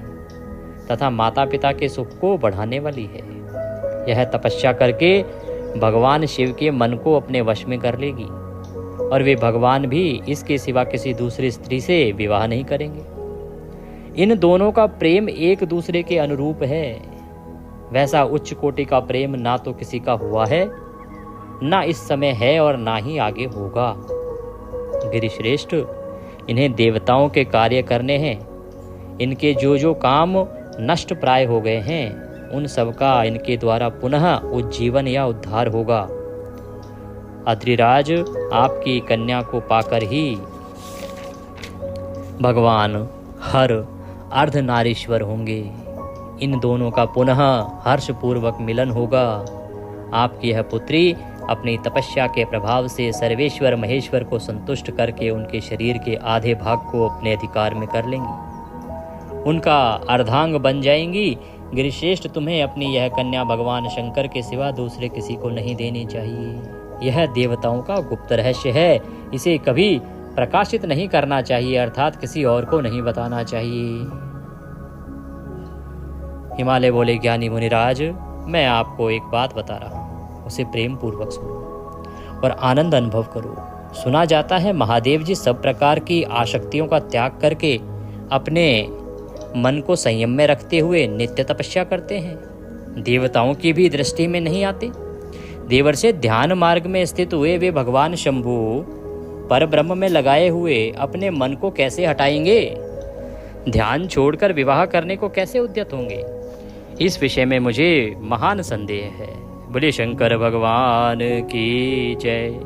तथा माता पिता के सुख को बढ़ाने वाली है। यह तपस्या करके भगवान शिव के मन को अपने वश में कर लेगी और वे भगवान भी इसके सिवा किसी दूसरी स्त्री से विवाह नहीं करेंगे। इन दोनों का प्रेम एक दूसरे के अनुरूप है। वैसा उच्च कोटि का प्रेम ना तो किसी का हुआ है, ना इस समय है और ना ही आगे होगा। गिरिश्रेष्ठ, इन्हें देवताओं के कार्य करने हैं। इनके जो जो काम नष्ट प्राय हो गए हैं उन सब का इनके द्वारा पुनः उज्जीवन या उद्धार होगा। अद्रिराज, आपकी कन्या को पाकर ही भगवान हर अर्धनारीश्वर होंगे। इन दोनों का पुनः हर्षपूर्वक मिलन होगा। आपकी यह पुत्री अपनी तपस्या के प्रभाव से सर्वेश्वर महेश्वर को संतुष्ट करके उनके शरीर के आधे भाग को अपने अधिकार में कर लेंगी, उनका अर्धांग बन जाएंगी। गिरिश्रेष्ठ, तुम्हें अपनी यह कन्या भगवान शंकर के सिवा दूसरे किसी को नहीं देनी चाहिए। यह देवताओं का गुप्त रहस्य है, इसे कभी प्रकाशित नहीं करना चाहिए, अर्थात किसी और को नहीं बताना चाहिए। हिमालय बोले, ज्ञानी मुनिराज, मैं आपको एक बात बता रहा हूँ, उसे प्रेम पूर्वक सुनो और आनंद अनुभव करो। सुना जाता है महादेव जी सब प्रकार की आसक्तियों का त्याग करके अपने मन को संयम में रखते हुए नित्य तपस्या करते हैं। देवताओं की भी दृष्टि में नहीं आते। देवर से ध्यान मार्ग में स्थित हुए वे भगवान शंभु पर ब्रह्म में लगाए हुए अपने मन को कैसे हटाएंगे? ध्यान छोड़कर विवाह करने को कैसे उद्यत होंगे? इस विषय में मुझे महान संदेह है। बोले शंकर भगवान की जय।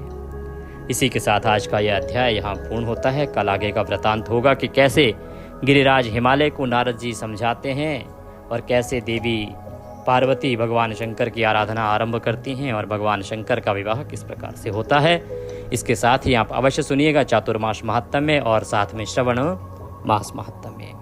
इसी के साथ आज का यह अध्याय यहाँ पूर्ण होता है। कल आगे का वृतांत होगा कि कैसे गिरिराज हिमालय को नारद जी समझाते हैं और कैसे देवी पार्वती भगवान शंकर की आराधना आरंभ करती हैं और भगवान शंकर का विवाह किस प्रकार से होता है। इसके साथ ही आप अवश्य सुनिएगा चातुर्मास महात्म्य और साथ में श्रवण मास महात्म्य।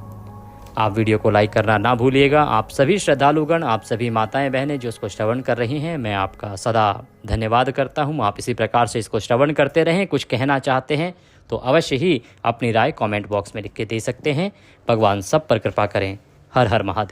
आप वीडियो को लाइक करना ना भूलिएगा। आप सभी श्रद्धालुगण, आप सभी माताएं बहनें जो इसको श्रवण कर रही हैं, मैं आपका सदा धन्यवाद करता हूं। आप इसी प्रकार से इसको श्रवण करते रहें। कुछ कहना चाहते हैं तो अवश्य ही अपनी राय कमेंट बॉक्स में लिख के दे सकते हैं। भगवान सब पर कृपा करें। हर हर महादेव।